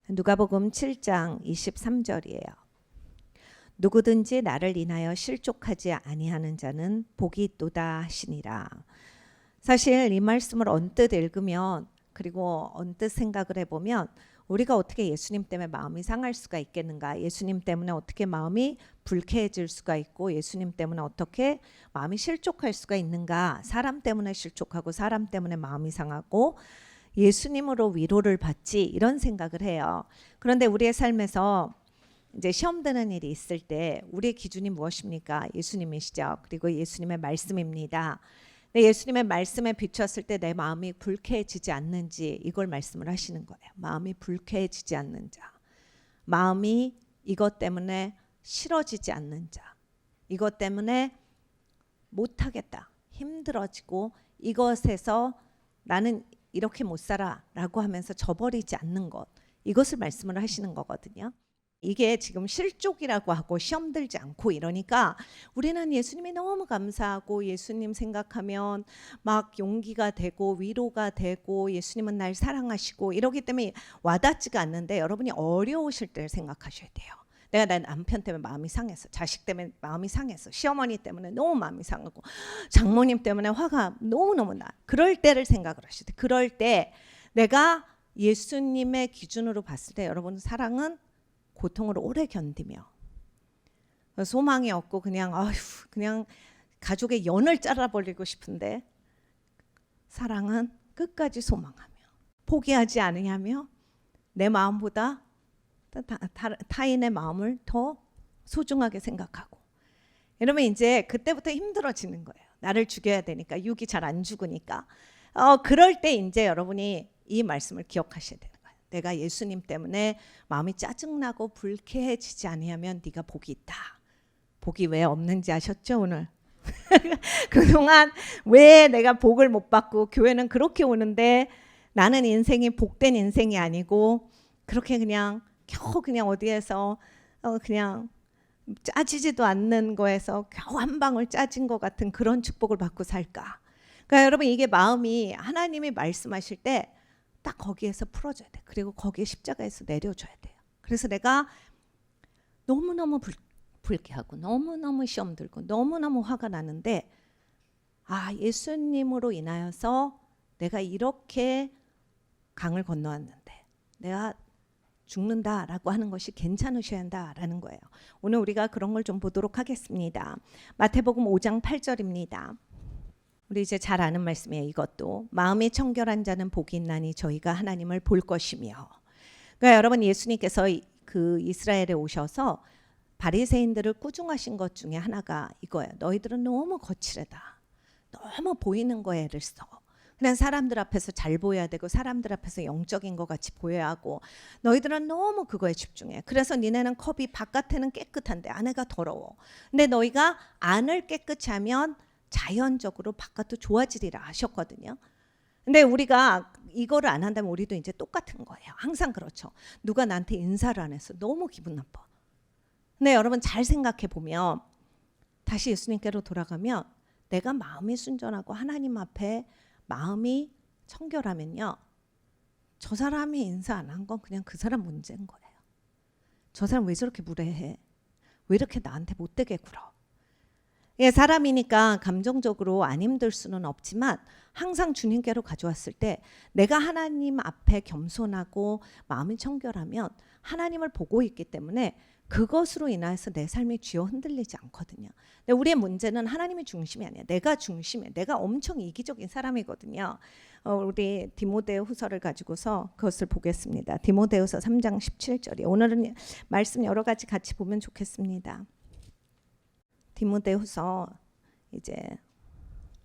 누가복음 7장 23절이에요. 누구든지 나를 인하여 실족하지 아니하는 자는 복이 있도다 하시니라. 사실 이 말씀을 언뜻 읽으면 그리고 언뜻 생각을 해보면 우리가 어떻게 예수님 때문에 마음이 상할 수가 있겠는가, 예수님 때문에 어떻게 마음이 불쾌해질 수가 있고 예수님 때문에 어떻게 마음이 실족할 수가 있는가, 사람 때문에 실족하고 사람 때문에 마음이 상하고 예수님으로 위로를 받지, 이런 생각을 해요. 그런데 우리의 삶에서 이제 시험 드는 일이 있을 때 우리의 기준이 무엇입니까? 예수님이시죠. 그리고 예수님의 말씀입니다. 예수님의 말씀에 비추었을 때 내 마음이 불쾌해지지 않는지, 이걸 말씀을 하시는 거예요. 마음이 불쾌해지지 않는 자, 마음이 이것 때문에 싫어지지 않는 자, 이것 때문에 못하겠다, 힘들어지고 이것에서 나는 이렇게 못 살아 라고 하면서 저버리지 않는 것, 이것을 말씀을 하시는 거거든요. 이게 지금 실족이라고 하고 시험 들지 않고 이러니까 우리는 예수님이 너무 감사하고 예수님 생각하면 막 용기가 되고 위로가 되고 예수님은 날 사랑하시고 이러기 때문에 와닿지가 않는데, 여러분이 어려우실 때를 생각하셔야 돼요. 내가 내 남편 때문에 마음이 상했어, 자식 때문에 마음이 상했어, 시어머니 때문에 너무 마음이 상하고 장모님 때문에 화가 너무너무 나. 그럴 때를 생각을 하셔야 돼요. 그럴 때 내가 예수님의 기준으로 봤을 때 여러분, 사랑은 고통을 오래 견디며 소망이 없고 그냥 가족의 연을 잘라버리고 싶은데, 사랑은 끝까지 소망하며 포기하지 않으며 내 마음보다 타인의 마음을 더 소중하게 생각하고, 이러면 이제 그때부터 힘들어지는 거예요. 나를 죽여야 되니까, 육이 잘 안 죽으니까. 그럴 때 이제 여러분이 이 말씀을 기억하셔야 돼요. 내가 예수님 때문에 마음이 짜증나고 불쾌해지지 아니하면 네가 복이 있다. 복이 왜 없는지 아셨죠 오늘? 그동안 왜 내가 복을 못 받고 교회는 그렇게 오는데 나는 인생이 복된 인생이 아니고 그렇게 그냥 겨우 그냥 어디에서 그냥 짜지지도 않는 거에서 겨우 한 방울 짜진 것 같은 그런 축복을 받고 살까? 그러니까 여러분, 이게 마음이 하나님이 말씀하실 때 딱 거기에서 풀어줘야 돼. 그리고 거기에 십자가에서 내려줘야 돼요. 그래서 내가 너무너무 불쾌하고 너무너무 시험 들고 너무너무 화가 나는데, 예수님으로 인하여서 내가 이렇게 강을 건너왔는데 내가 죽는다라고 하는 것이 괜찮으셔야 한다라는 거예요. 오늘 우리가 그런 걸 좀 보도록 하겠습니다. 마태복음 5장 8절입니다. 우리 이제 잘 아는 말씀이에요. 이것도 마음이 청결한 자는 복이 있나니 저희가 하나님을 볼 것이며. 그러니까 여러분, 예수님께서 그 이스라엘에 오셔서 바리새인들을 꾸중하신 것 중에 하나가 이거예요. 너희들은 너무 거칠다, 너무 보이는 거에 애를 써. 그냥 사람들 앞에서 잘 보여야 되고 사람들 앞에서 영적인 것 같이 보여야 하고 너희들은 너무 그거에 집중해. 그래서 니네는 컵이 바깥에는 깨끗한데 안에가 더러워. 근데 너희가 안을 깨끗이 하면 자연적으로 바깥도 좋아지리라 하셨거든요. 근데 우리가 이거를 안 한다면 우리도 이제 똑같은 거예요. 항상 그렇죠. 누가 나한테 인사를 안 했어, 너무 기분 나빠. 근데 여러분, 잘 생각해 보면 다시 예수님께로 돌아가면 내가 마음이 순전하고 하나님 앞에 마음이 청결하면요, 저 사람이 인사 안 한 건 그냥 그 사람 문제인 거예요. 저 사람 왜 저렇게 무례해, 왜 이렇게 나한테 못되게 굴어. 사람이니까 감정적으로 안 힘들 수는 없지만 항상 주님께로 가져왔을 때 내가 하나님 앞에 겸손하고 마음이 청결하면 하나님을 보고 있기 때문에 그것으로 인해서 내 삶이 쥐어 흔들리지 않거든요. 근데 우리의 문제는 하나님이 중심이 아니야. 내가 중심이야. 내가 엄청 이기적인 사람이거든요. 우리 디모데후서를 가지고서 그것을 보겠습니다. 디모데후서 3장 17절이 오늘은 말씀 여러 가지 같이 보면 좋겠습니다. 디모데후서 이제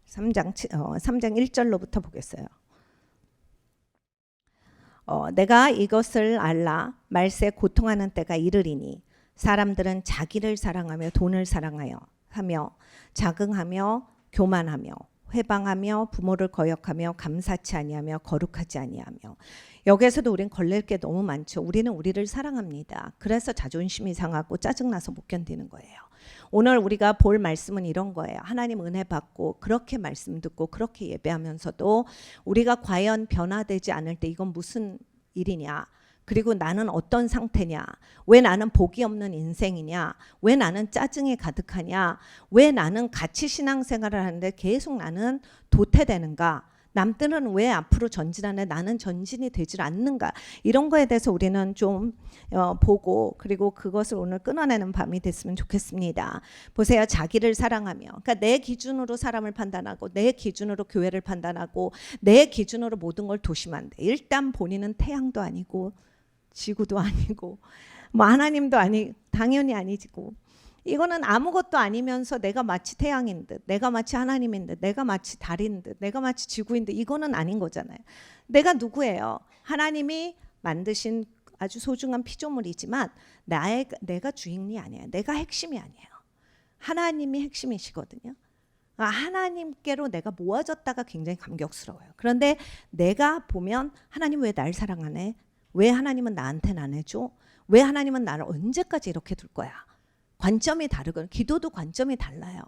3장 1절로부터 보겠어요. 내가 이것을 알라 말세 고통하는 때가 이르리니 사람들은 자기를 사랑하며 돈을 사랑하여 하며 자긍하며 교만하며 회방하며 부모를 거역하며 감사치 아니하며 거룩하지 아니하며. 여기에서도 우린 걸릴 게 너무 많죠. 우리는 우리를 사랑합니다. 그래서 자존심이 상하고 짜증나서 못 견디는 거예요. 오늘 우리가 볼 말씀은 이런 거예요. 하나님 은혜 받고 그렇게 말씀 듣고 그렇게 예배하면서도 우리가 과연 변화되지 않을 때 이건 무슨 일이냐. 그리고 나는 어떤 상태냐, 왜 나는 복이 없는 인생이냐, 왜 나는 짜증이 가득하냐, 왜 나는 같이 신앙생활을 하는데 계속 나는 도태되는가, 남들은 왜 앞으로 전진하는데 나는 전진이 되질 않는가, 이런 거에 대해서 우리는 좀 보고, 그리고 그것을 오늘 끊어내는 밤이 됐으면 좋겠습니다. 보세요. 자기를 사랑하며, 그러니까 내 기준으로 사람을 판단하고, 내 기준으로 교회를 판단하고, 내 기준으로 모든 걸 도심한데, 일단 본인은 태양도 아니고 지구도 아니고 뭐 하나님도 아니, 당연히 아니고, 이거는 아무것도 아니면서 내가 마치 태양인 듯, 내가 마치 하나님인 듯, 내가 마치 달인 듯, 내가 마치 지구인 듯, 이거는 아닌 거잖아요. 내가 누구예요? 하나님이 만드신 아주 소중한 피조물이지만 내가 주인이 아니에요. 내가 핵심이 아니에요. 하나님이 핵심이시거든요. 하나님께로 내가 모아졌다가 굉장히 감격스러워요. 그런데 내가 보면 하나님 왜 날 사랑하네? 왜 하나님은 나한테는 안 해줘? 왜 하나님은 나를 언제까지 이렇게 둘 거야? 관점이 다르고, 기도도 관점이 달라요.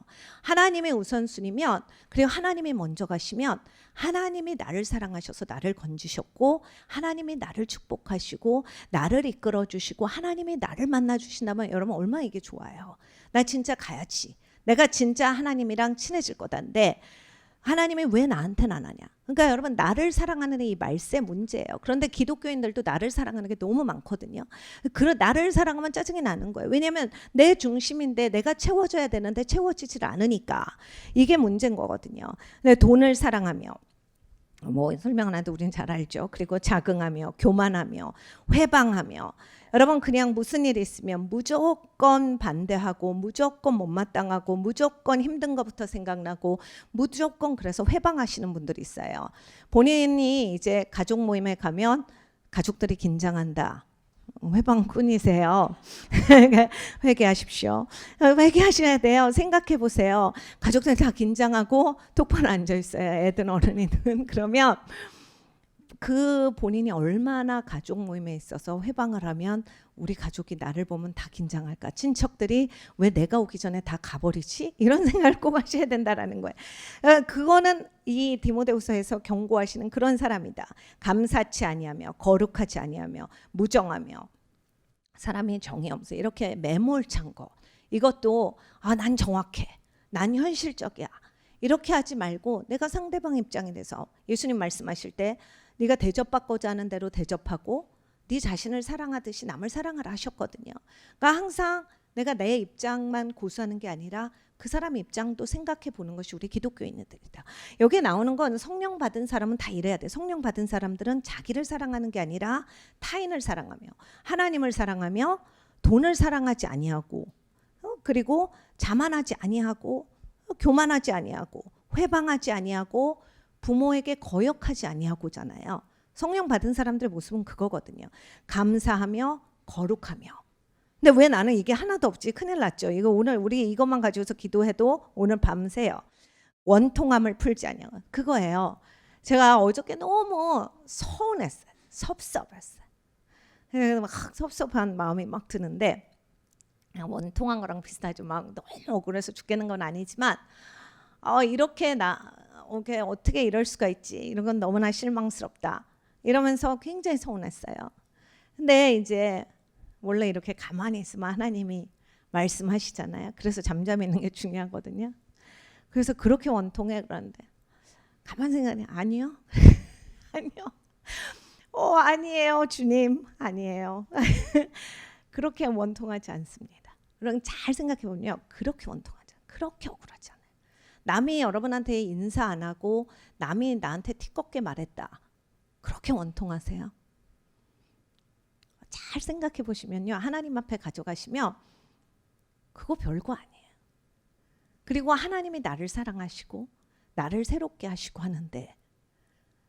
하나님의 우선순위면, 그리고 하나님이 먼저 가시면, 하나님이 나를 사랑하셔서 나를 건지셨고, 하나님이 나를 축복하시고 나를 이끌어 주시고, 하나님이 나를 만나 주신다면 여러분 얼마나 이게 좋아요. 나 진짜 가야지, 내가 진짜 하나님이랑 친해질 거다인데 하나님이 왜 나한테는 안 하냐. 그러니까 여러분, 나를 사랑하는 이 말세 문제예요. 그런데 기독교인들도 나를 사랑하는 게 너무 많거든요. 나를 사랑하면 짜증이 나는 거예요. 왜냐하면 내 중심인데 내가 채워줘야 되는데 채워지질 않으니까. 이게 문제인 거거든요. 근데 돈을 사랑하며, 뭐 설명 안 해도 우린 잘 알죠. 그리고 자긍하며, 교만하며, 회방하며, 여러분 그냥 무슨 일이 있으면 무조건 반대하고, 무조건 못마땅하고, 무조건 힘든 것부터 생각나고, 무조건 그래서 회방하시는 분들이 있어요. 본인이 이제 가족 모임에 가면 가족들이 긴장한다. 회방꾼이세요. 회개하십시오. 회개하셔야 돼요. 생각해 보세요. 가족들 다 긴장하고 똑바로 앉아 있어요. 애든 어른이든. 그러면 그 본인이 얼마나 가족 모임에 있어서 회방을 하면 우리 가족이 나를 보면 다 긴장할까? 친척들이 왜 내가 오기 전에 다 가버리지? 이런 생각을 꼭 하셔야 된다라는 거예요. 그거는 이 디모데후서에서 경고하시는 그런 사람이다. 감사치 아니하며, 거룩하지 아니하며, 무정하며, 사람이 정이 없어, 이렇게 매몰찬 거, 이것도 난 정확해, 난 현실적이야, 이렇게 하지 말고 내가 상대방 입장이 돼서, 예수님 말씀하실 때 네가 대접받고자 하는 대로 대접하고 네 자신을 사랑하듯이 남을 사랑하라 하셨거든요. 그러니까 항상 내가 내 입장만 고수하는 게 아니라 그 사람 입장도 생각해 보는 것이 우리 기독교인들이다. 여기에 나오는 건 성령 받은 사람은 다 이래야 돼. 성령 받은 사람들은 자기를 사랑하는 게 아니라 타인을 사랑하며, 하나님을 사랑하며, 돈을 사랑하지 아니하고, 그리고 자만하지 아니하고, 교만하지 아니하고, 회방하지 아니하고, 부모에게 거역하지 아니하고잖아요. 성령 받은 사람들의 모습은 그거거든요. 감사하며, 거룩하며. 근데 왜 나는 이게 하나도 없지? 큰일 났죠. 이거 오늘 우리 이것만 가지고서 기도해도 오늘 밤새요. 원통함을 풀지 않냐. 그거예요. 제가 어저께 너무 서운했어요. 섭섭했어요. 막 섭섭한 마음이 막 드는데, 원통한 거랑 비슷하죠. 막 너무 억울해서 죽겠는 건 아니지만, 이렇게 어떻게 이럴 수가 있지? 이런 건 너무나 실망스럽다. 이러면서 굉장히 서운했어요. 근데 이제 원래 이렇게 가만히 있으면 하나님이 말씀하시잖아요. 그래서 잠잠히 있는 게 중요하거든요. 그래서 그렇게 원통해. 그러는데 가만히 생각해, 아니요. 아니요. 아니에요, 주님. 아니에요. 그렇게 원통하지 않습니다. 그럼 잘 생각해 보면요, 그렇게 원통하지 않아요. 그렇게 억울하지 않아요. 남이 여러분한테 인사 안 하고 남이 나한테 티껍게 말했다. 그렇게 원통하세요? 잘 생각해 보시면요, 하나님 앞에 가져가시면 그거 별거 아니에요. 그리고 하나님이 나를 사랑하시고 나를 새롭게 하시고 하는데,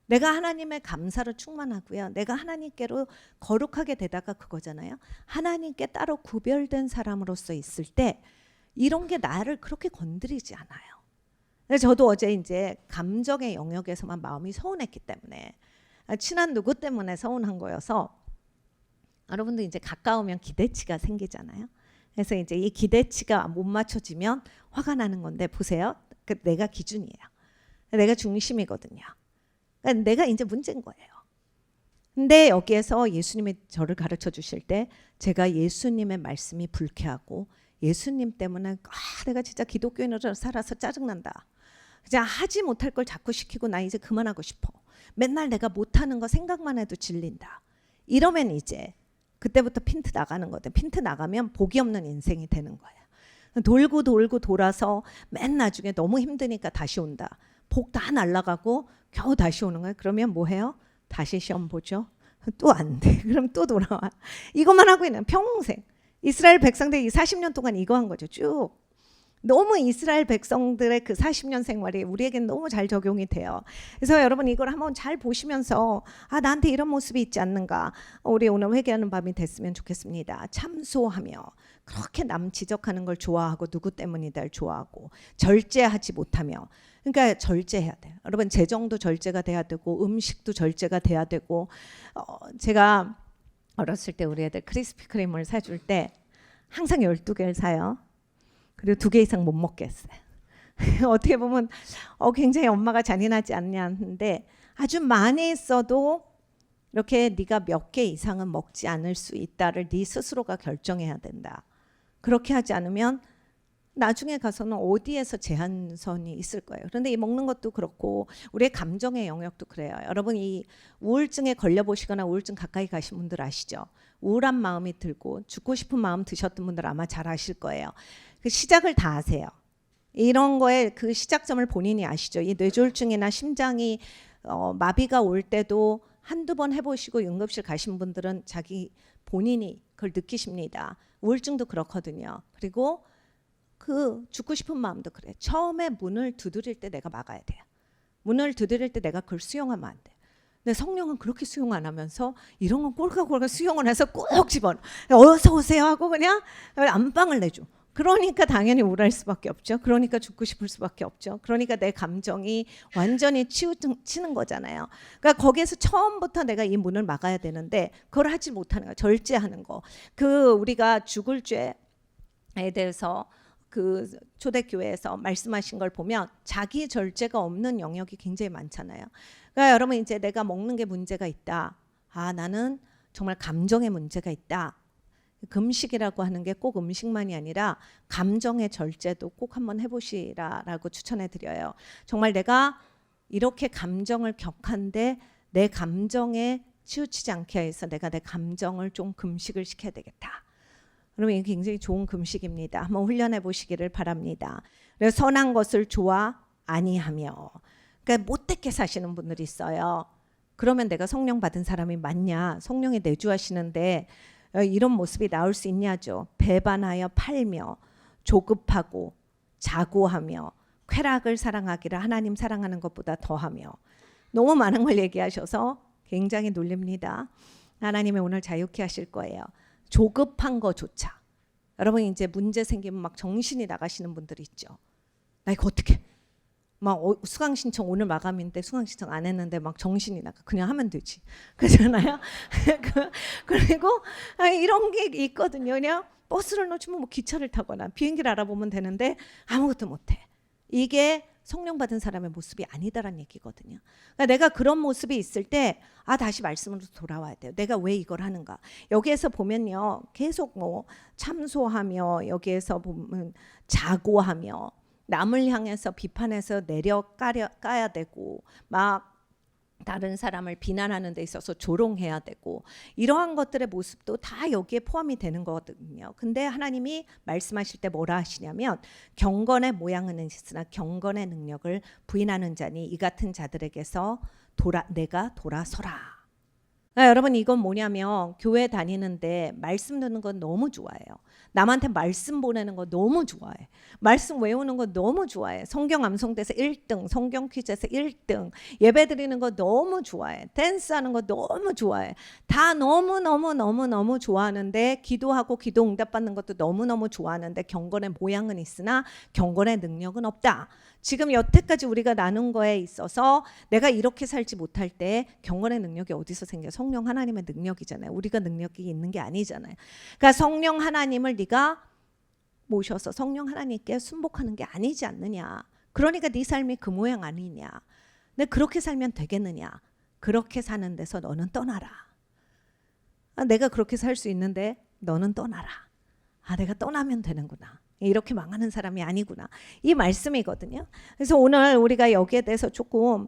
내가 하나님의 감사로 충만하고요, 내가 하나님께로 거룩하게 되다가 그거잖아요. 하나님께 따로 구별된 사람으로서 있을 때 이런 게 나를 그렇게 건드리지 않아요. 저도 어제 이제 감정의 영역에서만 마음이 서운했기 때문에, 친한 누구 때문에 서운한 거여서, 여러분도 이제 가까우면 기대치가 생기잖아요. 그래서 이제 이 기대치가 못 맞춰지면 화가 나는 건데, 보세요. 내가 기준이에요. 내가 중심이거든요. 그러니까 내가 이제 문제인 거예요. 근데 여기에서 예수님이 저를 가르쳐 주실 때 제가 예수님의 말씀이 불쾌하고 예수님 때문에 내가 진짜 기독교인으로 살아서 짜증난다. 그냥 하지 못할 걸 자꾸 시키고 나 이제 그만하고 싶어. 맨날 내가 못하는 거 생각만 해도 질린다. 이러면 이제 그때부터 핀트 나가는 거든. 핀트 나가면 복이 없는 인생이 되는 거야. 돌고 돌고 돌아서 맨 나중에 너무 힘드니까 다시 온다. 복 다 날아가고 겨우 다시 오는 거야. 그러면 뭐 해요? 다시 시험 보죠. 또 안 돼. 그럼 또 돌아와. 이것만 하고 있는 평생. 이스라엘 백성들이 40년 동안 이거 한 거죠. 쭉. 너무 이스라엘 백성들의 그 40년 생활이 우리에겐 너무 잘 적용이 돼요. 그래서 여러분 이걸 한번 잘 보시면서 나한테 이런 모습이 있지 않는가. 우리 오늘 회개하는 밤이 됐으면 좋겠습니다. 참소하며 그렇게 남 지적하는 걸 좋아하고 누구 때문이다를 좋아하고 절제하지 못하며 그러니까 절제해야 돼요. 여러분 재정도 절제가 돼야 되고 음식도 절제가 돼야 되고 제가 어렸을 때 우리 애들 크리스피 크림을 사줄 때 항상 12개를 사요. 그리고 2개 이상 못 먹겠어요. 어떻게 보면 굉장히 엄마가 잔인하지 않냐는데 아주 많이 있어도 이렇게 네가 몇 개 이상은 먹지 않을 수 있다를 네 스스로가 결정해야 된다. 그렇게 하지 않으면 나중에 가서는 어디에서 제한선이 있을 거예요. 그런데 이 먹는 것도 그렇고 우리의 감정의 영역도 그래요. 여러분 이 우울증에 걸려보시거나 우울증 가까이 가신 분들 아시죠? 우울한 마음이 들고 죽고 싶은 마음 드셨던 분들 아마 잘 아실 거예요. 그 시작을 다 아세요. 이런 거에 그 시작점을 본인이 아시죠? 이 뇌졸중이나 심장이 마비가 올 때도 한두 번 해보시고 응급실 가신 분들은 자기 본인이 그걸 느끼십니다. 우울증도 그렇거든요. 그리고 그 죽고 싶은 마음도 그래. 처음에 문을 두드릴 때 내가 막아야 돼요. 문을 두드릴 때 내가 그걸 수용하면 안 돼. 근데 성령은 그렇게 수용 안 하면서 이런 건 꼴깍꼴깍 수용을 해서 꼭 집어넣어. 어서 오세요 하고 그냥 안방을 내줘. 그러니까 당연히 우울할 수밖에 없죠. 그러니까 죽고 싶을 수밖에 없죠. 그러니까 내 감정이 완전히 치는 거잖아요. 그러니까 거기에서 처음부터 내가 이 문을 막아야 되는데 그걸 하지 못하는 거, 절제하는 거. 그 우리가 죽을 죄에 대해서 그 초대교회에서 말씀하신 걸 보면 자기 절제가 없는 영역이 굉장히 많잖아요. 그러니까 여러분 이제 내가 먹는 게 문제가 있다. 나는 정말 감정의 문제가 있다. 금식이라고 하는 게 꼭 음식만이 아니라 감정의 절제도 꼭 한번 해보시라라고 추천해 드려요. 정말 내가 이렇게 감정을 격한데 내 감정에 치우치지 않게 해서 내가 내 감정을 좀 금식을 시켜야 되겠다. 그러면 이게 굉장히 좋은 금식입니다. 한번 훈련해 보시기를 바랍니다. 그래서 선한 것을 좋아 아니하며 그러니까 못되게 사시는 분들이 있어요. 그러면 내가 성령 받은 사람이 맞냐? 성령이 내주하시는데 이런 모습이 나올 수 있냐죠. 배반하여 팔며 조급하고 자고하며 쾌락을 사랑하기를 하나님 사랑하는 것보다 더하며 너무 많은 걸 얘기하셔서 굉장히 놀립니다. 하나님이 오늘 자유케 하실 거예요. 조급한 거조차. 여러분 이제 문제 생기면 막 정신이 나가시는 분들이 있죠. 나 이거 어떻게 막 수강 신청 오늘 마감인데 수강 신청 안 했는데 막 정신이 나가 그냥 하면 되지 그렇잖아요. 그리고 이런 게 있거든요. 그냥 버스를 놓치면 뭐 기차를 타거나 비행기를 알아보면 되는데 아무것도 못해. 이게 성령 받은 사람의 모습이 아니다라는 얘기거든요. 그러니까 내가 그런 모습이 있을 때 다시 말씀으로 돌아와야 돼요. 내가 왜 이걸 하는가. 여기에서 보면요. 계속 뭐 참소하며 여기에서 보면 자고하며 남을 향해서 비판해서 까야 되고 막 다른 사람을 비난하는 데 있어서 조롱해야 되고 이러한 것들의 모습도 다 여기에 포함이 되는 거거든요. 근데 하나님이 말씀하실 때 뭐라 하시냐면 경건의 모양은 있으나 경건의 능력을 부인하는 자니 이 같은 자들에게서 내가 돌아서라. 여러분 이건 뭐냐면 교회 다니는데 말씀 듣는 건 너무 좋아해요. 남한테 말씀 보내는 거 너무 좋아해. 말씀 외우는 거 너무 좋아해. 성경 암송대에서 1등, 성경 퀴즈에서 1등, 예배 드리는 거 너무 좋아해. 댄스하는 거 너무 좋아해. 다 너무 좋아하는데 기도하고 기도 응답받는 것도 너무 좋아하는데 경건의 모양은 있으나 경건의 능력은 없다. 지금 여태까지 우리가 나눈 거에 있어서 내가 이렇게 살지 못할 때 경건의 능력이 어디서 생겨? 성령 하나님의 능력이잖아요. 우리가 능력이 있는 게 아니잖아요. 그러니까 성령 하나님을 네가 모셔서 성령 하나님께 순복하는 게 아니지 않느냐. 그러니까 네 삶이 그 모양 아니냐. 근데 그렇게 살면 되겠느냐. 그렇게 사는 데서 너는 떠나라. 내가 그렇게 살 수 있는데 너는 떠나라. 내가 떠나면 되는구나. 이렇게 망하는 사람이 아니구나. 이 말씀이거든요. 그래서 오늘 우리가 여기에 대해서 조금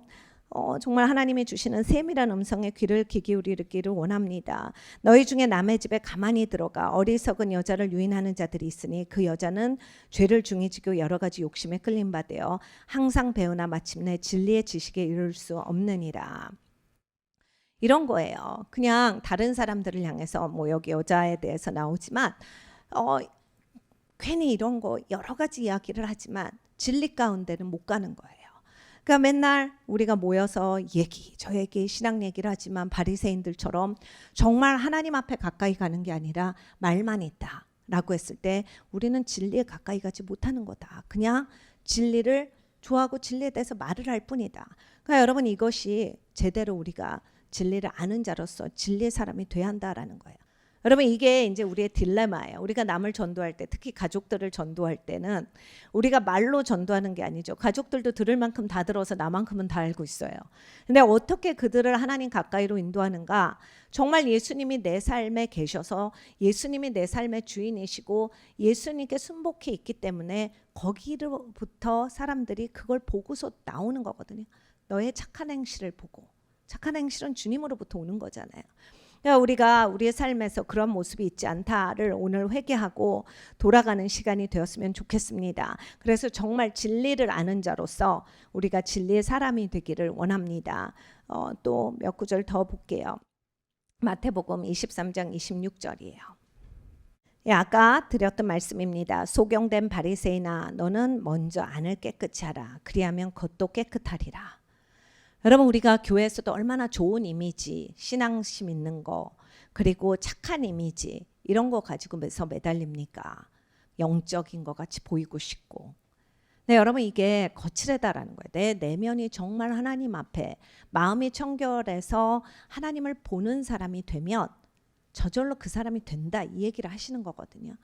정말 하나님이 주시는 세밀한 음성에 귀를 기울이기를 원합니다. 너희 중에 남의 집에 가만히 들어가 어리석은 여자를 유인하는 자들이 있으니 그 여자는 죄를 중히 지고 여러 가지 욕심에 끌린 바 되어 항상 배우나 마침내 진리의 지식에 이를 수 없느니라. 이런 거예요. 그냥 다른 사람들을 향해서 뭐 여기 여자에 대해서 나오지만 괜히 이런 거 여러 가지 이야기를 하지만 진리 가운데는 못 가는 거예요. 그러니까 맨날 우리가 모여서 저 얘기 신앙 얘기를 하지만 바리새인들처럼 정말 하나님 앞에 가까이 가는 게 아니라 말만 있다라고 했을 때 우리는 진리에 가까이 가지 못하는 거다. 그냥 진리를 좋아하고 진리에 대해서 말을 할 뿐이다. 그러니까 여러분 이것이 제대로 우리가 진리를 아는 자로서 진리의 사람이 돼야 한다라는 거예요. 여러분 이게 이제 우리의 딜레마예요. 우리가 남을 전도할 때 특히 가족들을 전도할 때는 우리가 말로 전도하는 게 아니죠. 가족들도 들을 만큼 다 들어서 나만큼은 다 알고 있어요. 근데 어떻게 그들을 하나님 가까이로 인도하는가? 정말 예수님이 내 삶에 계셔서 예수님이 내 삶의 주인이시고 예수님께 순복해 있기 때문에 거기로부터 사람들이 그걸 보고서 나오는 거거든요. 너의 착한 행실을 보고. 착한 행실은 주님으로부터 오는 거잖아요. 그러니까 우리가 우리의 삶에서 그런 모습이 있지 않다를 오늘 회개하고 돌아가는 시간이 되었으면 좋겠습니다. 그래서 정말 진리를 아는 자로서 우리가 진리의 사람이 되기를 원합니다. 또 몇 구절 더 볼게요. 마태복음 23장 26절이에요. 아까 드렸던 말씀입니다. 소경된 바리새인아 너는 먼저 안을 깨끗이 하라. 그리하면 겉도 깨끗하리라. 여러분 우리가 교회에서도 얼마나 좋은 이미지, 신앙심 있는 거 그리고 착한 이미지 이런 거 가지고서 매달립니까? 영적인 것 같이 보이고 싶고. 네, 여러분 이게 거칠다라는 거예요. 내 내면이 정말 하나님 앞에 마음이 청결해서 하나님을 보는 사람이 되면 저절로 그 사람이 된다 이 얘기를 하시는 거거든요.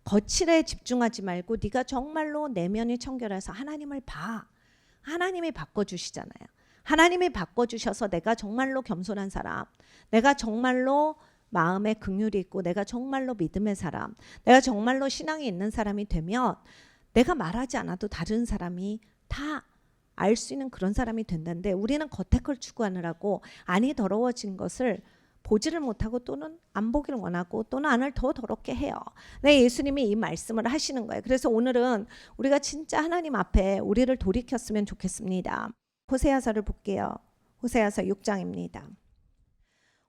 거칠에 집중하지 말고 네가 정말로 내면이 청결해서 하나님을 봐. 하나님이 바꿔주시잖아요. 하나님이 바꿔주셔서 내가 정말로 겸손한 사람, 내가 정말로 마음에 긍휼이 있고 내가 정말로 믿음의 사람, 내가 정말로 신앙이 있는 사람이 되면 내가 말하지 않아도 다른 사람이 다 알 수 있는 그런 사람이 된다는데 우리는 겉에 걸 추구하느라고 안이 더러워진 것을 보지를 못하고 또는 안 보기를 원하고 또는 안을 더 더럽게 해요. 네, 예수님이 이 말씀을 하시는 거예요. 그래서 오늘은 우리가 진짜 하나님 앞에 우리를 돌이켰으면 좋겠습니다. 호세아서를 볼게요. 호세아서 6장입니다.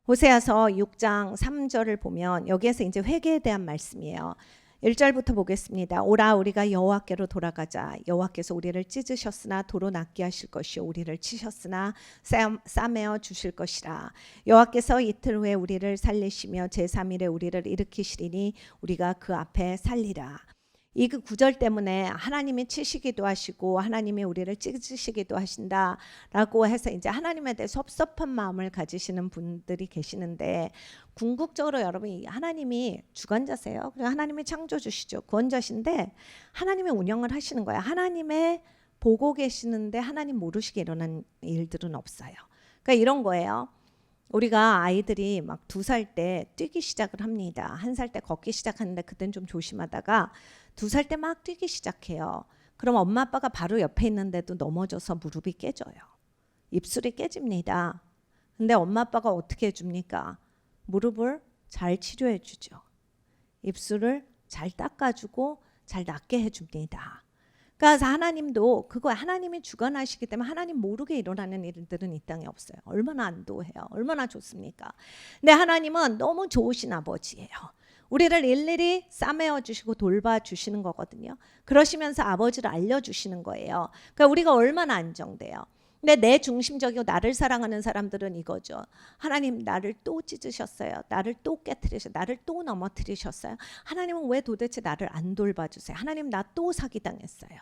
호세아서 6장 3절을 보면 여기에서 이제 회개에 대한 말씀이에요. 1절부터 보겠습니다. 오라 우리가 여호와께로 돌아가자. 여호와께서 우리를 찢으셨으나 도로 낫게 하실 것이요 우리를 치셨으나 싸매어 주실 것이라. 여호와께서 이틀 후에 우리를 살리시며 제3일에 우리를 일으키시리니 우리가 그 앞에 살리라. 이 그 구절 때문에 하나님이 치시기도 하시고 하나님이 우리를 찢으시기도 하신다라고 해서 이제 하나님에 대해 섭섭한 마음을 가지시는 분들이 계시는데 궁극적으로 여러분 하나님이 주관자세요. 그래서 하나님이 창조주시죠. 구원자신데 하나님이 운영을 하시는 거예요. 하나님의 보고 계시는데 하나님 모르시게 일어난 일들은 없어요. 그러니까 이런 거예요. 우리가 아이들이 막 2살 때 뛰기 시작을 합니다. 1살 때 걷기 시작하는데 그땐 좀 조심하다가 2살 때 막 뛰기 시작해요. 그럼 엄마 아빠가 바로 옆에 있는데도 넘어져서 무릎이 깨져요. 입술이 깨집니다. 근데 엄마 아빠가 어떻게 해줍니까? 무릎을 잘 치료해 주죠. 입술을 잘 닦아주고 잘 낫게 해줍니다. 그러니까 하나님도 그거 하나님이 주관하시기 때문에 하나님 모르게 일어나는 일들은 이 땅에 없어요. 얼마나 안도해요. 얼마나 좋습니까? 근데 하나님은 너무 좋으신 아버지예요. 우리를 일일이 싸매어 주시고 돌봐주시는 거거든요. 그러시면서 아버지를 알려주시는 거예요. 그러니까 우리가 얼마나 안정돼요. 근데 내 중심적이고 나를 사랑하는 사람들은 이거죠. 하나님 나를 또 찢으셨어요. 나를 또 깨트리셨어요. 나를 또 넘어뜨리셨어요. 하나님은 왜 도대체 나를 안 돌봐주세요? 하나님 나 또 사기당했어요.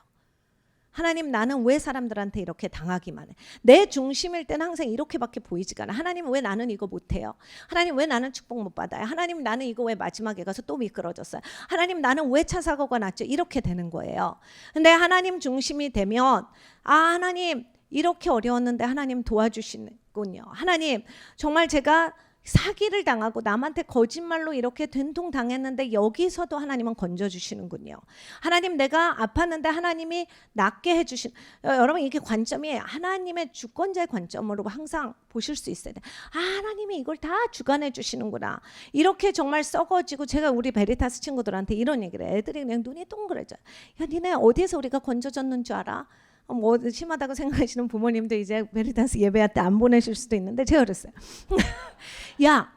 하나님 나는 왜 사람들한테 이렇게 당하기만 해? 내 중심일 때는 항상 이렇게밖에 보이지가 않아. 하나님 왜 나는 이거 못해요? 하나님 왜 나는 축복 못 받아요? 하나님 나는 이거 왜 마지막에 가서 또 미끄러졌어요? 하나님 나는 왜 차 사고가 났죠? 이렇게 되는 거예요. 근데 하나님 중심이 되면 하나님 이렇게 어려웠는데 하나님 도와주시군요. 하나님 정말 제가 사기를 당하고 남한테 거짓말로 이렇게 된통당했는데 여기서도 하나님은 건져주시는군요. 하나님 내가 아팠는데 하나님이 낫게 해주신, 여러분 이게 관점이 하나님의 주권자의 관점으로 항상 보실 수 있어야 돼. 하나님이 이걸 다 주관해 주시는구나. 이렇게 정말 썩어지고, 제가 우리 베리타스 친구들한테 이런 얘기를 해. 애들이 그냥 눈이 동그래져. 야 니네 어디에서 우리가 건져졌는 줄 알아? 뭐 심하다고 생각하시는 부모님도 이제 베리타스 예배할 때 안 보내실 수도 있는데 제가 그랬어요. 야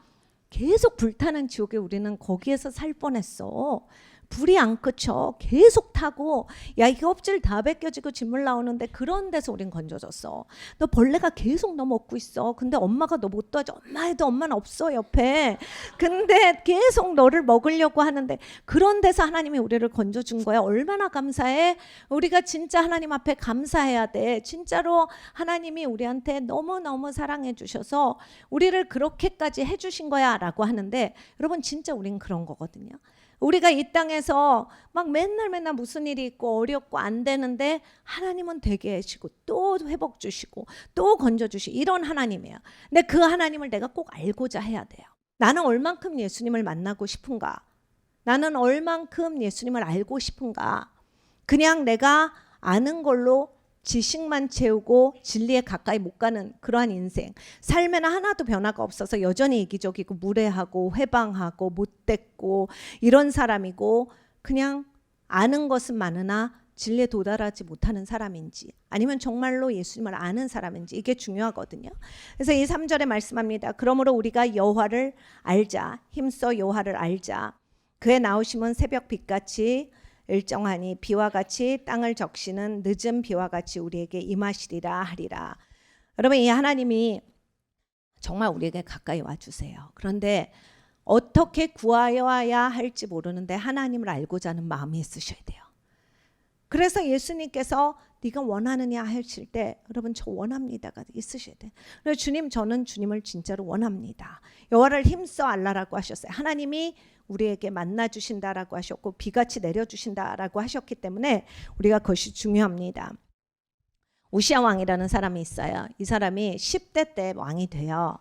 계속 불타는 지옥에 우리는 거기에서 살 뻔했어. 불이 안 그쳐. 계속 타고 야 이 껍질 다 벗겨지고 진물 나오는데 그런 데서 우린 건져졌어. 너 벌레가 계속 너 먹고 있어. 근데 엄마가 너 못 도와줘. 엄마에도 엄마는 없어 옆에. 근데 계속 너를 먹으려고 하는데 그런 데서 하나님이 우리를 건져준 거야. 얼마나 감사해. 우리가 진짜 하나님 앞에 감사해야 돼. 진짜로 하나님이 우리한테 너무너무 사랑해 주셔서 우리를 그렇게까지 해주신 거야 라고 하는데, 여러분 진짜 우린 그런 거거든요. 우리가 이 땅에서 막 맨날 무슨 일이 있고 어렵고 안 되는데 하나님은 되게 해주시고 또 회복 주시고 또 건져주시고 이런 하나님이에요. 근데 그 하나님을 내가 꼭 알고자 해야 돼요. 나는 얼만큼 예수님을 만나고 싶은가? 나는 얼만큼 예수님을 알고 싶은가? 그냥 내가 아는 걸로 지식만 채우고 진리에 가까이 못 가는 그러한 인생, 삶에는 하나도 변화가 없어서 여전히 이기적이고 무례하고 회방하고 못됐고 이런 사람이고, 그냥 아는 것은 많으나 진리에 도달하지 못하는 사람인지, 아니면 정말로 예수님을 아는 사람인지, 이게 중요하거든요. 그래서 이 3절에 말씀합니다. 그러므로 우리가 여호와를 알자. 힘써 여호와를 알자. 그의 나오심은 새벽 빛같이 일정하니 비와 같이 땅을 적시는 늦은 비와 같이 우리에게 임하시리라 하리라. 여러분 이 하나님이 정말 우리에게 가까이 와주세요. 그런데 어떻게 구하여야 할지 모르는데 하나님을 알고자 하는 마음이 있으셔야 돼요. 그래서 예수님께서 네가 원하느냐 하실 때 여러분 저 원합니다가 있으셔야 돼요. 그래서 주님 저는 주님을 진짜로 원합니다. 여호와를 힘써 알라라고 하셨어요. 하나님이 우리에게 만나 주신다라고 하셨고 비같이 내려 주신다라고 하셨기 때문에 우리가 그것이 중요합니다. 우시야 왕이라는 사람이 있어요. 이 사람이 10대 때 왕이 돼요.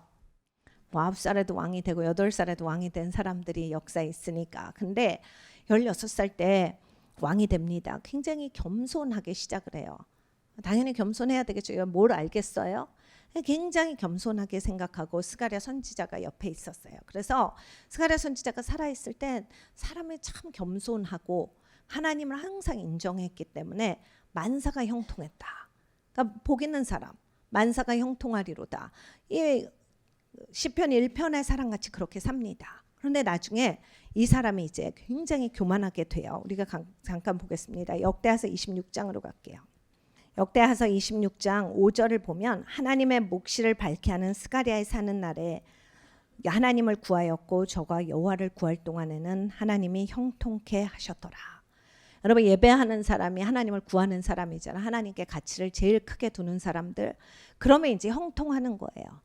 뭐 9살에도 왕이 되고 8살에도 왕이 된 사람들이 역사에 있으니까. 근데 16살 때 왕이 됩니다. 굉장히 겸손하게 시작을 해요. 당연히 겸손해야 되겠죠. 뭘 알겠어요? 굉장히 겸손하게 생각하고 스가랴 선지자가 옆에 있었어요. 그래서 스가랴 선지자가 살아있을 때 사람이 참 겸손하고 하나님을 항상 인정했기 때문에 만사가 형통했다. 그러니까 복 있는 사람, 만사가 형통하리로다. 이 시편 1편의 사람같이 그렇게 삽니다. 그런데 나중에 이 사람이 이제 굉장히 교만하게 돼요. 우리가 잠깐 보겠습니다. 역대하서 26장으로 갈게요. 역대하서 26장 5절을 보면 하나님의 묵시를 밝게 하는 스가랴의 사는 날에 하나님을 구하였고 저가 여호와를 구할 동안에는 하나님이 형통케 하셨더라. 여러분 예배하는 사람이 하나님을 구하는 사람이잖아. 하나님께 가치를 제일 크게 두는 사람들. 그러면 이제 형통하는 거예요.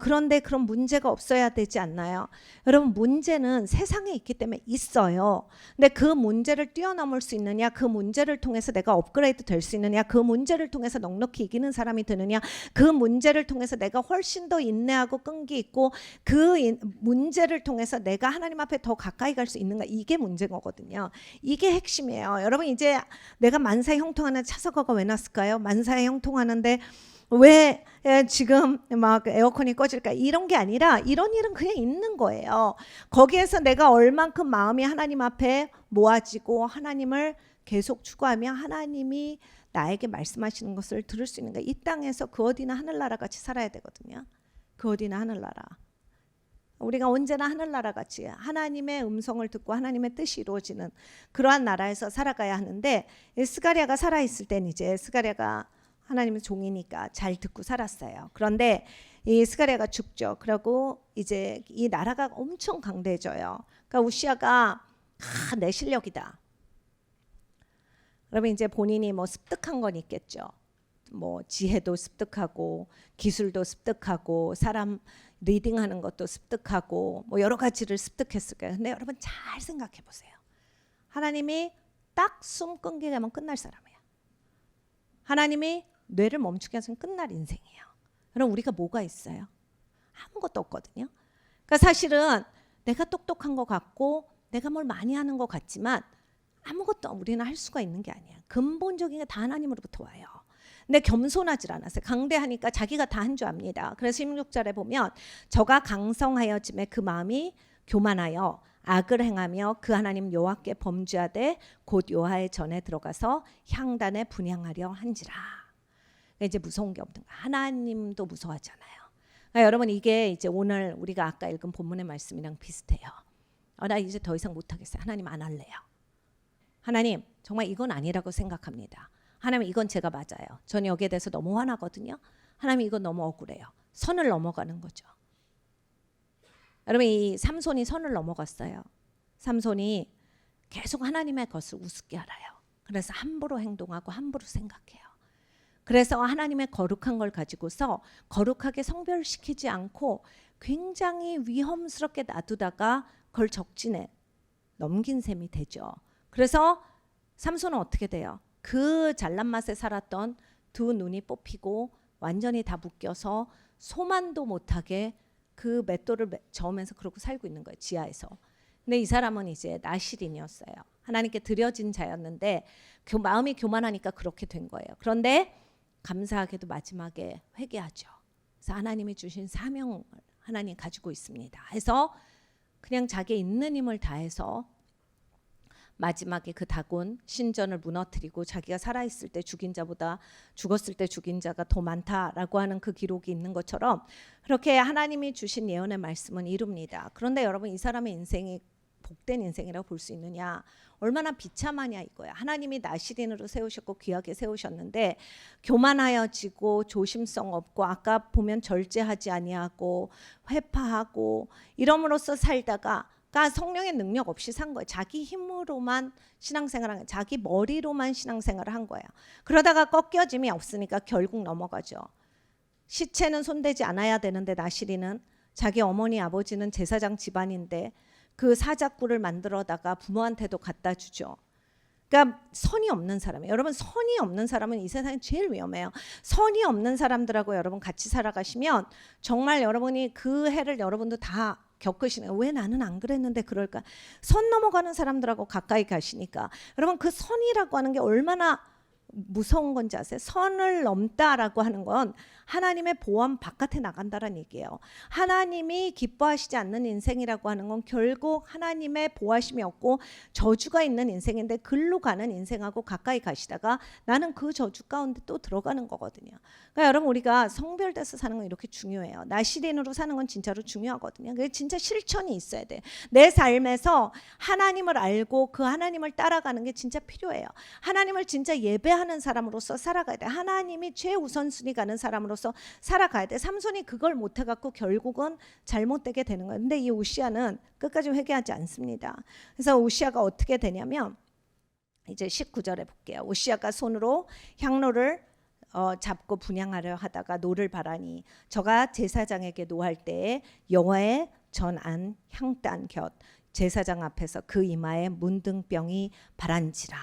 그런데 그런 문제가 없어야 되지 않나요? 여러분 문제는 세상에 있기 때문에 있어요. 근데 그 문제를 뛰어넘을 수 있느냐, 그 문제를 통해서 내가 업그레이드 될 수 있느냐, 그 문제를 통해서 넉넉히 이기는 사람이 되느냐, 그 문제를 통해서 내가 훨씬 더 인내하고 끈기 있고 그 문제를 통해서 내가 하나님 앞에 더 가까이 갈 수 있는가, 이게 문제인 거거든요. 이게 핵심이에요. 여러분 이제 내가 만사에 형통하는 차서거가 왜 났을까요? 만사에 형통하는데 왜 지금 막 에어컨이 꺼질까? 이런 게 아니라 이런 일은 그냥 있는 거예요. 거기에서 내가 얼만큼 마음이 하나님 앞에 모아지고 하나님을 계속 추구하며 하나님이 나에게 말씀하시는 것을 들을 수 있는가. 이 땅에서 그 어디나 하늘나라 같이 살아야 되거든요. 그 어디나 하늘나라. 우리가 언제나 하늘나라 같이 하나님의 음성을 듣고 하나님의 뜻이 이루어지는 그러한 나라에서 살아가야 하는데, 스가랴가 살아있을 땐 이제 스가랴가 하나님의 종이니까 잘 듣고 살았어요. 그런데 이 스가랴가 죽죠. 그리고 이제 이 나라가 엄청 강대해져요. 그러니까 우시야가 내 실력이다. 그러면 이제 본인이 뭐 습득한 건 있겠죠. 뭐 지혜도 습득하고 기술도 습득하고 사람 리딩하는 것도 습득하고 뭐 여러 가지를 습득했을 거예요. 근데 여러분 잘 생각해 보세요. 하나님이 딱 숨 끊기게 하면 끝날 사람이에요. 하나님이 뇌를 멈추게 해서는 끝날 인생이에요. 그럼 우리가 뭐가 있어요? 아무것도 없거든요. 그러니까 사실은 내가 똑똑한 것 같고 내가 뭘 많이 하는 것 같지만 아무것도 우리는 할 수가 있는 게 아니야. 근본적인 게 다 하나님으로부터 와요. 근데 겸손하질 않았어요. 강대하니까 자기가 다 한 줄 압니다. 그래서 16절에 보면 저가 강성하여짐에 그 마음이 교만하여 악을 행하며 그 하나님 여호와께 범죄하되 곧 여호와의 전에 들어가서 향단에 분향하려 한지라. 이제 무서운 게 없는 거야. 하나님도 무서워하잖아요. 그러니까 여러분 이게 이제 오늘 우리가 아까 읽은 본문의 말씀이랑 비슷해요. 나 이제 더 이상 못하겠어요. 하나님 안 할래요. 하나님 정말 이건 아니라고 생각합니다. 하나님 이건 제가 맞아요. 저는 여기에 대해서 너무 화나거든요. 하나님 이건 너무 억울해요. 선을 넘어가는 거죠. 여러분 이 삼손이 선을 넘어갔어요. 삼손이 계속 하나님의 것을 우습게 알아요. 그래서 함부로 행동하고 함부로 생각해요. 그래서 하나님의 거룩한 걸 가지고서 거룩하게 성별시키지 않고 굉장히 위험스럽게 놔두다가 그걸 적진에 넘긴 셈이 되죠. 그래서 삼손은 어떻게 돼요? 그 잘난 맛에 살았던 두 눈이 뽑히고 완전히 다 묶여서 소만도 못하게 그 맷돌을 저으면서 그러고 살고 있는 거예요. 지하에서. 근데 이 사람은 이제 나실인이었어요. 하나님께 드려진 자였는데 마음이 교만하니까 그렇게 된 거예요. 그런데 감사하게도 마지막에 회개하죠. 그래서 하나님이 주신 사명을 하나님 가지고 있습니다. 해서 그냥 자기 있는 힘을 다해서 마지막에 그 다곤 신전을 무너뜨리고 자기가 살아있을 때 죽인 자보다 죽었을 때 죽인 자가 더 많다라고 하는 그 기록이 있는 것처럼 그렇게 하나님이 주신 예언의 말씀은 이룹니다. 그런데 여러분 이 사람의 인생이 복된 인생이라고 볼 수 있느냐? 얼마나 비참하냐 이거야. 하나님이 나실인으로 세우셨고 귀하게 세우셨는데 교만하여지고 조심성 없고 아까 보면 절제하지 아니하고 회파하고 이럼으로써 살다가 성령의 능력 없이 산 거예요. 자기 힘으로만 신앙생활을 한 거예요. 자기 머리로만 신앙생활을 한 거예요. 그러다가 꺾여짐이 없으니까 결국 넘어가죠. 시체는 손대지 않아야 되는데 나실이는 자기 어머니 아버지는 제사장 집안인데 그 사자꿀을 만들어다가 부모한테도 갖다 주죠. 그러니까 선이 없는 사람이에요. 여러분 선이 없는 사람은 이 세상에 제일 위험해요. 선이 없는 사람들하고 여러분 같이 살아가시면 정말 여러분이 그 해를 여러분도 다 겪으시는 거예요. 왜 나는 안 그랬는데 그럴까? 선 넘어가는 사람들하고 가까이 가시니까 여러분 그 선이라고 하는 게 얼마나 무서운 건지 아세요? 선을 넘다라고 하는 건 하나님의 보험 바깥에 나간다라는 얘기예요. 하나님이 기뻐하시지 않는 인생이라고 하는 건 결국 하나님의 보호하심이 없고 저주가 있는 인생인데 글로 가는 인생하고 가까이 가시다가 나는 그 저주 가운데 또 들어가는 거거든요. 그러니까 여러분 우리가 성별돼서 사는 건 이렇게 중요해요. 나실인으로 사는 건 진짜로 중요하거든요. 그게 진짜 실천이 있어야 돼. 내 삶에서 하나님을 알고 그 하나님을 따라가는 게 진짜 필요해요. 하나님을 진짜 예배하는 사람으로서 살아가야 돼. 하나님이 최우선순위 가는 사람으로서 살아가야 돼. 삼손이 그걸 못 해갖고 결국은 잘못되게 되는 거예요. 근데 이 우시아는 끝까지 회개하지 않습니다. 그래서 우시아가 어떻게 되냐면 이제 19절에 볼게요. 우시아가 손으로 향로를 잡고 분향하려 하다가 노를 바라니 저가 제사장에게 노할 때에 여호와의 전안 향단 곁 제사장 앞에서 그 이마에 문둥병이 바란지라.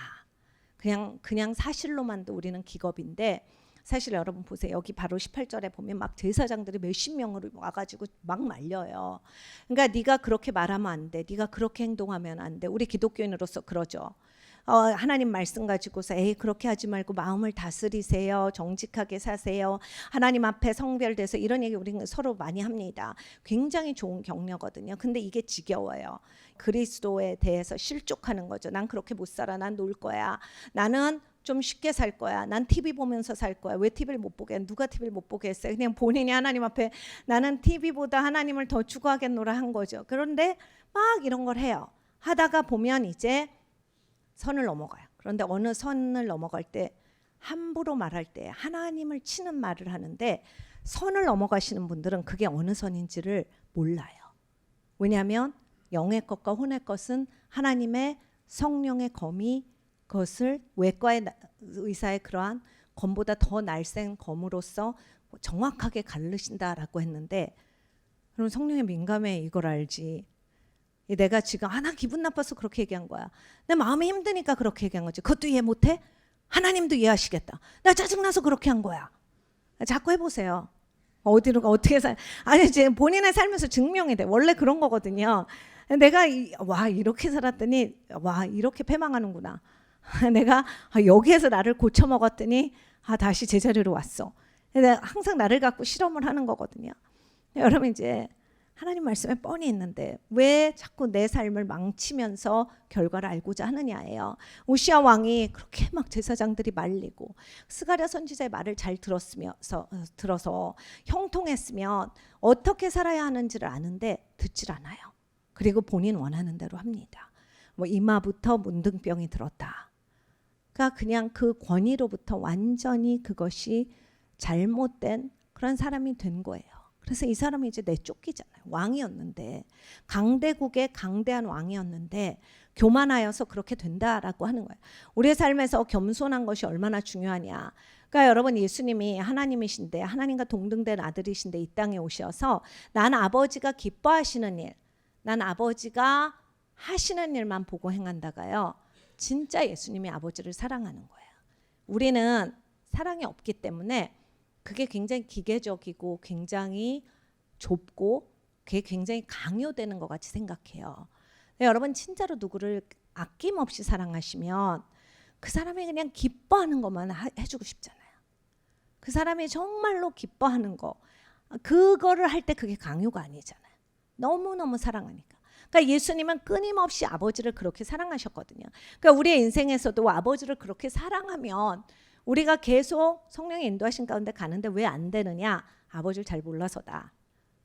그냥 사실로만도 우리는 기겁인데 사실 여러분 보세요. 여기 바로 18절에 보면 막 제사장들이 몇십 명으로 와가지고 막 말려요. 그러니까 네가 그렇게 말하면 안 돼. 네가 그렇게 행동하면 안 돼. 우리 기독교인으로서 그러죠. 하나님 말씀 가지고서 그렇게 하지 말고 마음을 다스리세요. 정직하게 사세요. 하나님 앞에 성별돼서 이런 얘기 우리는 서로 많이 합니다. 굉장히 좋은 격려거든요. 근데 이게 지겨워요. 그리스도에 대해서 실족하는 거죠. 난 그렇게 못 살아. 난 놀 거야. 나는 좀 쉽게 살 거야. 난 TV 보면서 살 거야. 왜 TV를 못 보게? 누가 TV를 못 보게 했어요? 그냥 본인이 하나님 앞에 나는 TV보다 하나님을 더 추구하겠노라 한 거죠. 그런데 막 이런 걸 해요. 하다가 보면 이제 선을 넘어가요. 그런데 어느 선을 넘어갈 때 함부로 말할 때 하나님을 치는 말을 하는데 선을 넘어가시는 분들은 그게 어느 선인지를 몰라요. 왜냐하면 영의 것과 혼의 것은 하나님의 성령의 검이 그것을 외과의 의사의 그러한 검보다 더 날쌘 검으로서 정확하게 가르신다라고 했는데 그럼 성령의 민감해 이걸 알지. 내가 지금 나 기분 나빠서 그렇게 얘기한 거야. 내 마음이 힘드니까 그렇게 얘기한 거지. 그것도 이해 못해? 하나님도 이해하시겠다. 나 짜증나서 그렇게 한 거야. 자꾸 해보세요. 어디로 어떻게 아니 이제 본인의 삶에서 증명이 돼. 원래 그런 거거든요. 내가 와 이렇게 살았더니 와 이렇게 패망하는구나. 내가 여기에서 나를 고쳐 먹었더니 다시 제자리로 왔어. 내가 항상 나를 갖고 실험을 하는 거거든요. 여러분 이제 하나님 말씀에 뻔히 있는데 왜 자꾸 내 삶을 망치면서 결과를 알고자 하느냐예요. 우시아 왕이 그렇게 막 제사장들이 말리고 스가랴 선지자의 말을 잘 들어서 형통했으면 어떻게 살아야 하는지를 아는데 듣질 않아요. 그리고 본인 원하는 대로 합니다. 뭐 이마부터 문둥병이 들었다. 그러니까 그냥 그 권위로부터 완전히 그것이 잘못된 그런 사람이 된 거예요. 그래서 이 사람이 이제 내쫓기잖아요. 왕이었는데 강대국의 강대한 왕이었는데 교만하여서 그렇게 된다라고 하는 거예요. 우리의 삶에서 겸손한 것이 얼마나 중요하냐. 그러니까 여러분 예수님이 하나님이신데 하나님과 동등된 아들이신데 이 땅에 오셔서 난 아버지가 기뻐하시는 일, 난 아버지가 하시는 일만 보고 행한다가요. 진짜 예수님이 아버지를 사랑하는 거예요. 우리는 사랑이 없기 때문에 그게 굉장히 기계적이고 굉장히 좁고 그게 굉장히 강요되는 것 같이 생각해요. 여러분 진짜로 누구를 아낌없이 사랑하시면 그 사람이 그냥 기뻐하는 것만 해주고 싶잖아요. 그 사람이 정말로 기뻐하는 거 그거를 할 때 그게 강요가 아니잖아요. 너무너무 사랑하니까. 그러니까 예수님은 끊임없이 아버지를 그렇게 사랑하셨거든요. 그러니까 우리의 인생에서도 아버지를 그렇게 사랑하면 우리가 계속 성령의 인도하신 가운데 가는데 왜 안 되느냐? 아버지를 잘 몰라서다.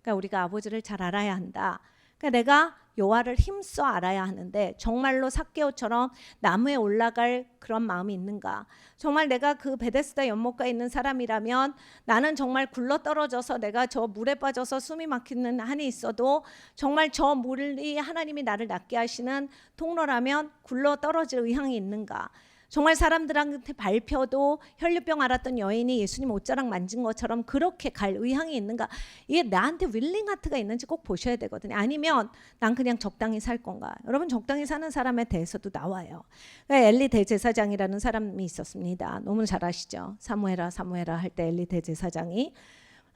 그러니까 우리가 아버지를 잘 알아야 한다. 그러니까 내가 여호와를 힘써 알아야 하는데 정말로 삭개오처럼 나무에 올라갈 그런 마음이 있는가? 정말 내가 그 베데스다 연못가에 있는 사람이라면 나는 정말 굴러떨어져서 내가 저 물에 빠져서 숨이 막히는 한이 있어도 정말 저 물이 하나님이 나를 낫게 하시는 통로라면 굴러떨어질 의향이 있는가? 정말 사람들한테 밟혀도 혈류병 앓았던 여인이 예수님 옷자락 만진 것처럼 그렇게 갈 의향이 있는가? 이게 나한테 윌링 하트가 있는지 꼭 보셔야 되거든요. 아니면 난 그냥 적당히 살 건가? 여러분 적당히 사는 사람에 대해서도 나와요. 그러니까 엘리 대제사장이라는 사람이 있었습니다. 너무 잘 아시죠? 사무엘아 할 때 엘리 대제사장이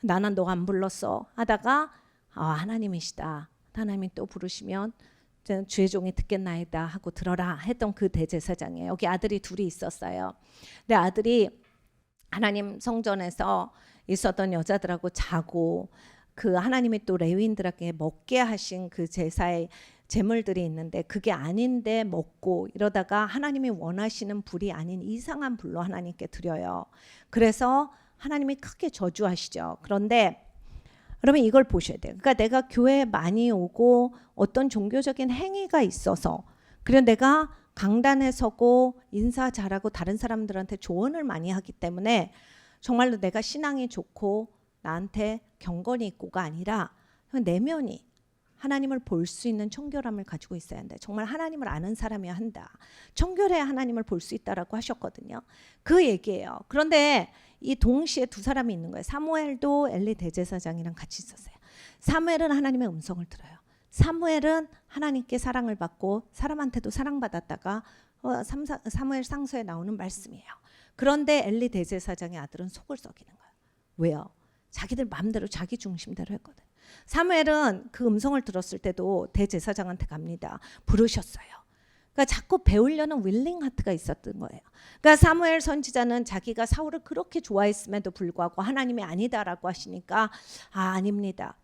나는 너가 안 불렀어 하다가 하나님이시다. 하나님이 또 부르시면 주의 종이 듣겠나이다 하고 들어라 했던 그 대제사장이에요. 여기 아들이 둘이 있었어요. 근데 아들이 하나님 성전에서 있었던 여자들하고 자고 그 하나님이 또 레위인들에게 먹게 하신 그 제사의 제물들이 있는데 그게 아닌데 먹고 이러다가 하나님이 원하시는 불이 아닌 이상한 불로 하나님께 드려요. 그래서 하나님이 크게 저주하시죠. 그런데 여러분 이걸 보셔야 돼요. 그러니까 내가 교회에 많이 오고 어떤 종교적인 행위가 있어서 그리고 내가 강단에 서고 인사 잘하고 다른 사람들한테 조언을 많이 하기 때문에 정말로 내가 신앙이 좋고 나한테 경건이 있고가 아니라 내면이 하나님을 볼 수 있는 청결함을 가지고 있어야 한다. 정말 하나님을 아는 사람이어야 한다. 청결해야 하나님을 볼 수 있다라고 하셨거든요. 그 얘기예요. 그런데 이 동시에 두 사람이 있는 거예요. 사무엘도 엘리 대제사장이랑 같이 있었어요. 사무엘은 하나님의 음성을 들어요. 사무엘은 하나님께 사랑을 받고 사람한테도 사랑받았다가 사무엘 상서에 나오는 말씀이에요. 그런데 엘리 대제사장의 아들은 속을 썩이는 거예요. 왜요? 자기들 마음대로 자기 중심대로 했거든. 사무엘은 그 음성을 들었을 때도 대제사장한테 갑니다. 부르셨어요. 그러니까 자꾸 배우려는 윌링 하트가 있었던 거예요. 그러니까 사무엘 선지자는 자기가 사울을 그렇게 좋아했음에도 불구하고 하나님이 아니다라고 하시니까 아닙니다.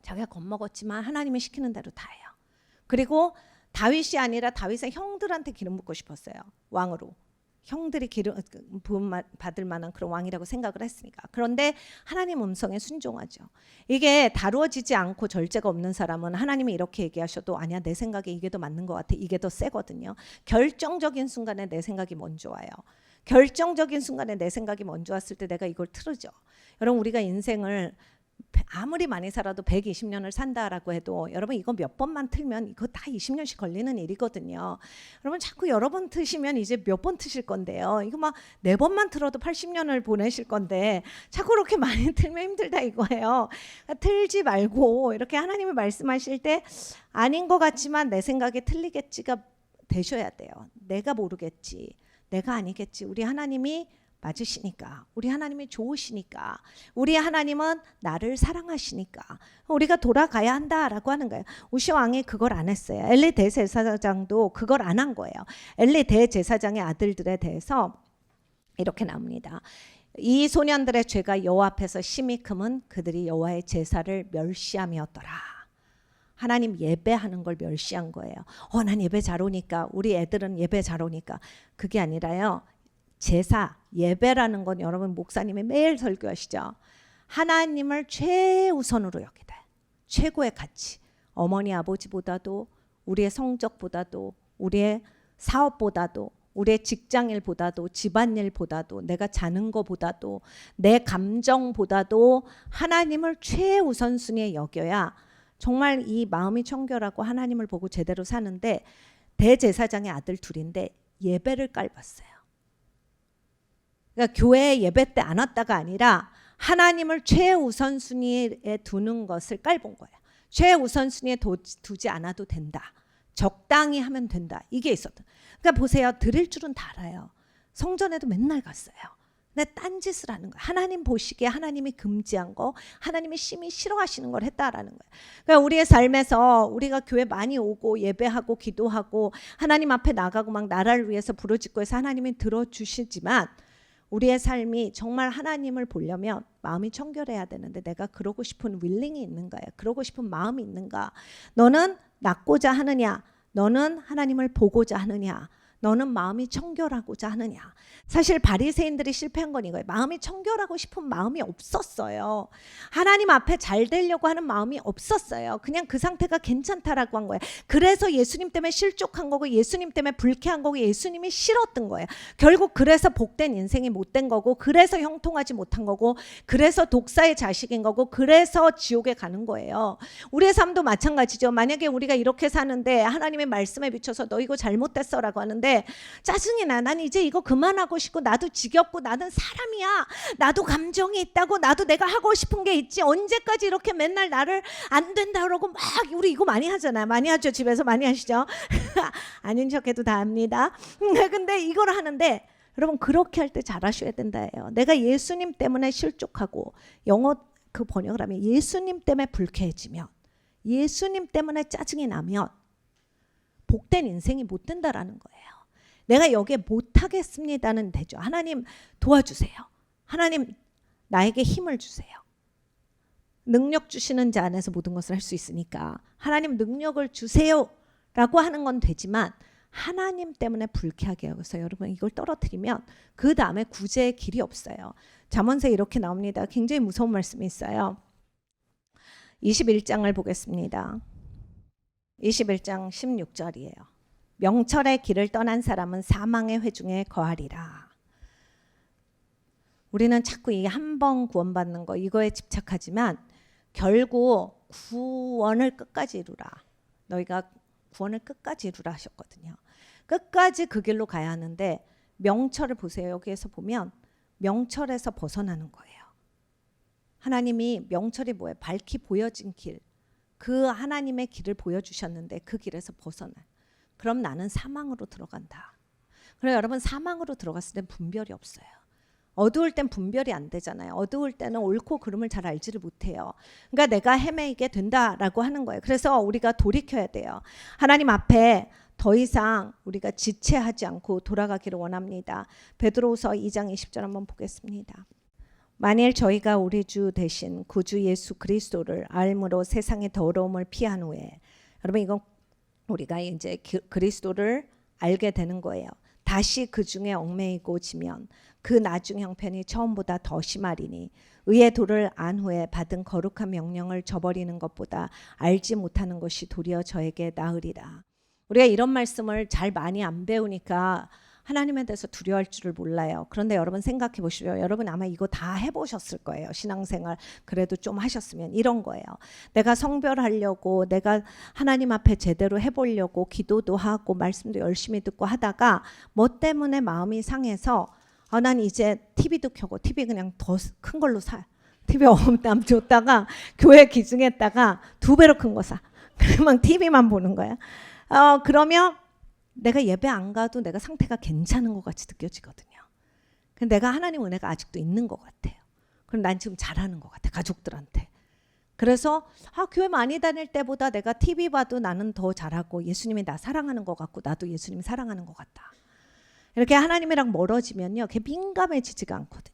자기가 겁먹었지만 하나님이 시키는 대로 다 해요. 그리고 다윗이 아니라 다윗의 형들한테 기름 붓고 싶었어요. 왕으로. 형들이 부음 받을 만한 그런 왕이라고 생각을 했으니까. 그런데 하나님 음성에 순종하죠. 이게 다루어지지 않고 절제가 없는 사람은 하나님이 이렇게 얘기하셔도 아니야 내 생각에 이게 더 맞는 것 같아. 이게 더 세거든요. 결정적인 순간에 내 생각이 먼저 와요. 결정적인 순간에 내 생각이 먼저 왔을 때 내가 이걸 틀어져. 여러분 우리가 인생을 아무리 많이 살아도 120년을 산다라고 해도 여러분 이거 몇 번만 틀면 이거 다 20년씩 걸리는 일이거든요. 여러분 자꾸 여러 번 트시면 이제 몇 번 트실 건데요. 이거 막 4번만 틀어도 80년을 보내실 건데 자꾸 그렇게 많이 틀면 힘들다 이거예요. 틀지 말고 이렇게 하나님이 말씀하실 때 아닌 것 같지만 내 생각에 틀리겠지가 되셔야 돼요. 내가 모르겠지. 내가 아니겠지. 우리 하나님이 맞으시니까, 우리 하나님이 좋으시니까, 우리 하나님은 나를 사랑하시니까 우리가 돌아가야 한다라고 하는 거예요. 우시아 왕이 그걸 안 했어요. 엘리 대제사장도 그걸 안 한 거예요. 엘리 대제사장의 아들들에 대해서 이렇게 나옵니다. 이 소년들의 죄가 여호와 앞에서 심히 크면 그들이 여호와의 제사를 멸시함이었더라. 하나님 예배하는 걸 멸시한 거예요. 난 예배 잘 오니까, 우리 애들은 예배 잘 오니까. 그게 아니라요. 제사, 예배라는 건 여러분 목사님이 매일 설교하시죠. 하나님을 최우선으로 여기다. 최고의 가치. 어머니 아버지보다도, 우리의 성적보다도, 우리의 사업보다도, 우리의 직장일보다도, 집안일보다도, 내가 자는 것보다도, 내 감정보다도 하나님을 최우선순위에 여겨야 정말 이 마음이 청결하고 하나님을 보고 제대로 사는데, 대제사장의 아들 둘인데 예배를 깔봤어요. 그러니까 교회 예배 때 안 왔다가 아니라 하나님을 최우선순위에 두는 것을 깔본 거예요. 최우선순위에 두지 않아도 된다. 적당히 하면 된다. 이게 있었던. 그러니까 보세요. 드릴 줄은 다 알아요. 성전에도 맨날 갔어요. 근데 딴짓을 하는 거예요. 하나님 보시기에 하나님이 금지한 거, 하나님이 심히 싫어하시는 걸 했다라는 거예요. 그러니까 우리의 삶에서 우리가 교회 많이 오고 예배하고 기도하고 하나님 앞에 나가고 막 나라를 위해서 부르짖고 해서 하나님이 들어주시지만, 우리의 삶이 정말 하나님을 보려면 마음이 청결해야 되는데, 내가 그러고 싶은 윌링이 있는가요? 그러고 싶은 마음이 있는가? 너는 낫고자 하느냐? 너는 하나님을 보고자 하느냐? 너는 마음이 청결하고자 하느냐? 사실 바리새인들이 실패한 건 이거예요. 마음이 청결하고 싶은 마음이 없었어요. 하나님 앞에 잘 되려고 하는 마음이 없었어요. 그냥 그 상태가 괜찮다라고 한 거예요. 그래서 예수님 때문에 실족한 거고, 예수님 때문에 불쾌한 거고, 예수님이 싫었던 거예요. 결국 그래서 복된 인생이 못된 거고, 그래서 형통하지 못한 거고, 그래서 독사의 자식인 거고, 그래서 지옥에 가는 거예요. 우리의 삶도 마찬가지죠. 만약에 우리가 이렇게 사는데 하나님의 말씀에 비춰서 너 이거 잘못됐어 라고 하는데 짜증이 나. 난 이제 이거 그만하고 싶고, 나도 지겹고, 나는 사람이야. 나도 감정이 있다고, 나도 내가 하고 싶은 게 있지. 언제까지 이렇게 맨날 나를 안 된다 그러고 막. 우리 이거 많이 하잖아요. 많이 하죠. 집에서 많이 하시죠. 아닌 척해도 다 합니다. 근데 이걸 하는데 여러분, 그렇게 할 때 잘하셔야 된다예요. 내가 예수님 때문에 실족하고, 영어 그 번역을 하면 예수님 때문에 불쾌해지면, 예수님 때문에 짜증이 나면 복된 인생이 못 된다라는 거예요. 내가 여기에 못하겠습니다는 되죠. 하나님 도와주세요. 하나님 나에게 힘을 주세요. 능력 주시는 자 안에서 모든 것을 할 수 있으니까 하나님 능력을 주세요 라고 하는 건 되지만, 하나님 때문에 불쾌하게 여기서 여러분 이걸 떨어뜨리면 그 다음에 구제의 길이 없어요. 잠언서에 이렇게 나옵니다. 굉장히 무서운 말씀이 있어요. 21장을 보겠습니다. 21장 16절이에요. 명철의 길을 떠난 사람은 사망의 회중에 거하리라. 우리는 자꾸 이 한 번 구원받는 거 이거에 집착하지만, 결국 구원을 끝까지 이루라. 너희가 구원을 끝까지 이루라 하셨거든요. 끝까지 그 길로 가야 하는데, 명철을 보세요. 여기에서 보면 명철에서 벗어나는 거예요. 하나님이 명철이 뭐예요? 밝히 보여진 길. 그 하나님의 길을 보여주셨는데 그 길에서 벗어나. 그럼 나는 사망으로 들어간다. 그래서 여러분, 사망으로 들어갔을 땐 분별이 없어요. 어두울 땐 분별이 안 되잖아요. 어두울 때는 옳고 그름을 잘 알지를 못해요. 그러니까 내가 헤매이게 된다라고 하는 거예요. 그래서 우리가 돌이켜야 돼요. 하나님 앞에 더 이상 우리가 지체하지 않고 돌아가기를 원합니다. 베드로후서 2장 20절 한번 보겠습니다. 만일 저희가 우리 주 대신 구주 예수 그리스도를 알므로 세상의 더러움을 피한 후에, 여러분 이건 우리가 이제 그리스도를 알게 되는 거예요. 다시 그 중에 얽매이고 지면 그 나중 형편이 처음보다 더 심하리니, 의의 도를 안 후에 받은 거룩한 명령을 저버리는 것보다 알지 못하는 것이 도리어 저에게 나으리라. 우리가 이런 말씀을 잘 많이 안 배우니까 하나님에 대해서 두려워할 줄을 몰라요. 그런데 여러분 생각해 보시죠. 여러분 아마 이거 다 해보셨을 거예요. 신앙생활 그래도 좀 하셨으면 이런 거예요. 내가 성별하려고, 내가 하나님 앞에 제대로 해보려고 기도도 하고 말씀도 열심히 듣고 하다가 뭐 때문에 마음이 상해서 난 이제 TV도 켜고, TV 그냥 더 큰 걸로 사. TV 엄남 줬다가 교회 기증했다가 2배로 큰 거 사. 그러면 TV만 보는 거야. 그러면 내가 예배 안 가도 내가 상태가 괜찮은 것 같이 느껴지거든요. 근데 내가 하나님 은혜가 아직도 있는 것 같아요. 그럼 난 지금 잘하는 것 같아, 가족들한테. 그래서 교회 많이 다닐 때보다 내가 TV 봐도 나는 더 잘하고 예수님이 나 사랑하는 것 같고 나도 예수님 사랑하는 것 같다. 이렇게 하나님이랑 멀어지면요, 그게 민감해지지가 않거든요.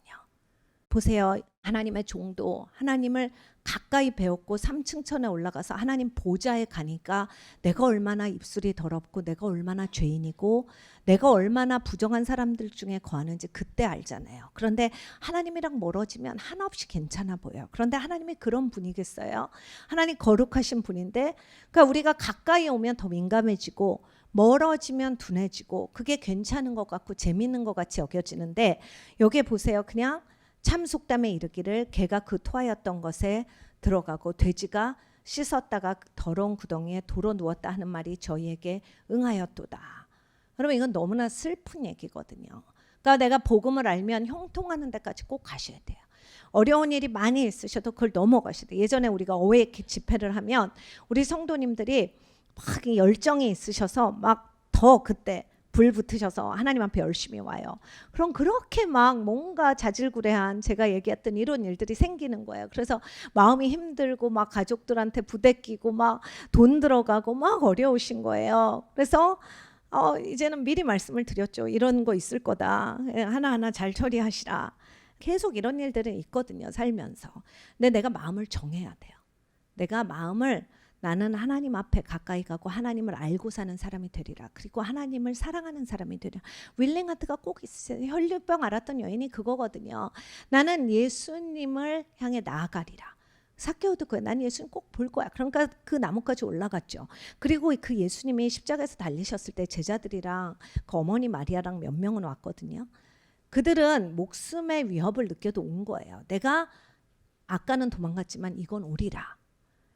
보세요. 하나님의 종도 하나님을 가까이 배웠고 3층천에 올라가서 하나님 보좌에 가니까 내가 얼마나 입술이 더럽고 내가 얼마나 죄인이고 내가 얼마나 부정한 사람들 중에 거하는지 그때 알잖아요. 그런데 하나님이랑 멀어지면 한없이 괜찮아 보여요. 그런데 하나님이 그런 분이겠어요? 하나님 거룩하신 분인데, 그러니까 우리가 가까이 오면 더 민감해지고 멀어지면 둔해지고 그게 괜찮은 것 같고 재밌는 것 같이 여겨지는데, 여기에 보세요. 그냥 참 속담에 이르기를 개가 그 토하였던 것에 들어가고 돼지가 씻었다가 더러운 구덩이에 도로 누웠다 하는 말이 저희에게 응하였도다. 여러분, 이건 너무나 슬픈 얘기거든요. 그러니까 내가 복음을 알면 형통하는 데까지 꼭 가셔야 돼요. 어려운 일이 많이 있으셔도 그걸 넘어가셔야 돼요. 예전에 우리가 어웨이 집회를 하면 우리 성도님들이 막 열정이 있으셔서 막 더 그때 불 붙으셔서 하나님 앞에 열심히 와요. 그럼 그렇게 막 뭔가 자질구레한 제가 얘기했던 이런 일들이 생기는 거예요. 그래서 마음이 힘들고 막 가족들한테 부대끼고 막 돈 들어가고 막 어려우신 거예요. 그래서 이제는 미리 말씀을 드렸죠. 이런 거 있을 거다. 하나하나 잘 처리하시라. 계속 이런 일들은 있거든요, 살면서. 근데 내가 마음을 정해야 돼요. 내가 마음을 나는 하나님 앞에 가까이 가고 하나님을 알고 사는 사람이 되리라. 그리고 하나님을 사랑하는 사람이 되리라. 윌링 하트가 꼭 있어요. 혈류병 앓았던 여인이 그거거든요. 나는 예수님을 향해 나아가리라. 삭개오도 그래. 난 예수님 꼭 볼 거야. 그러니까 그 나무까지 올라갔죠. 그리고 그 예수님이 십자가에서 달리셨을 때 제자들이랑 그 어머니 마리아랑 몇 명은 왔거든요. 그들은 목숨의 위협을 느껴도 온 거예요. 내가 아까는 도망갔지만 이건 오리라.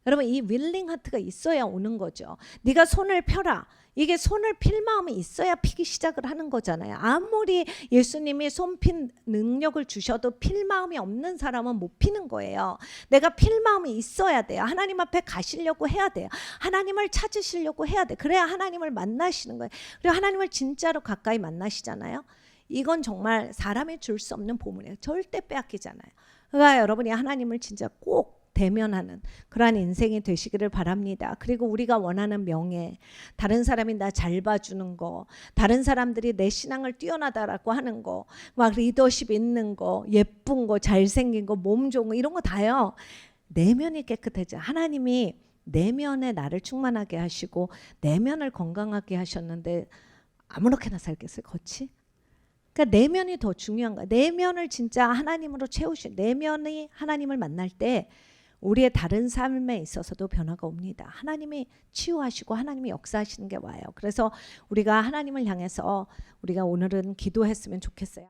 여러분, 이 윌링 하트가 있어야 오는 거죠. 네가 손을 펴라. 이게 손을 필 마음이 있어야 피기 시작을 하는 거잖아요. 아무리 예수님이 손핀 능력을 주셔도 필 마음이 없는 사람은 못 피는 거예요. 내가 필 마음이 있어야 돼요. 하나님 앞에 가시려고 해야 돼요. 하나님을 찾으시려고 해야 돼. 그래야 하나님을 만나시는 거예요. 그리고 하나님을 진짜로 가까이 만나시잖아요. 이건 정말 사람이 줄 수 없는 보물이에요. 절대 빼앗기잖아요. 그러니까 여러분이 하나님을 진짜 꼭 대면하는 그러한 인생이 되시기를 바랍니다. 그리고 우리가 원하는 명예, 다른 사람이 나 잘 봐주는 거, 다른 사람들이 내 신앙을 뛰어나다라고 하는 거, 막 리더십 있는 거, 예쁜 거, 잘생긴 거, 몸 좋은 거, 이런 거 다요. 내면이 깨끗해져. 하나님이 내면에 나를 충만하게 하시고 내면을 건강하게 하셨는데 아무렇게나 살겠어요, 거치? 그러니까 내면이 더 중요한 거야. 내면을 진짜 하나님으로 채우시. 내면이 하나님을 만날 때 우리의 다른 삶에 있어서도 변화가 옵니다. 하나님이 치유하시고 하나님이 역사하시는 게 와요. 그래서 우리가 하나님을 향해서 우리가 오늘은 기도했으면 좋겠어요.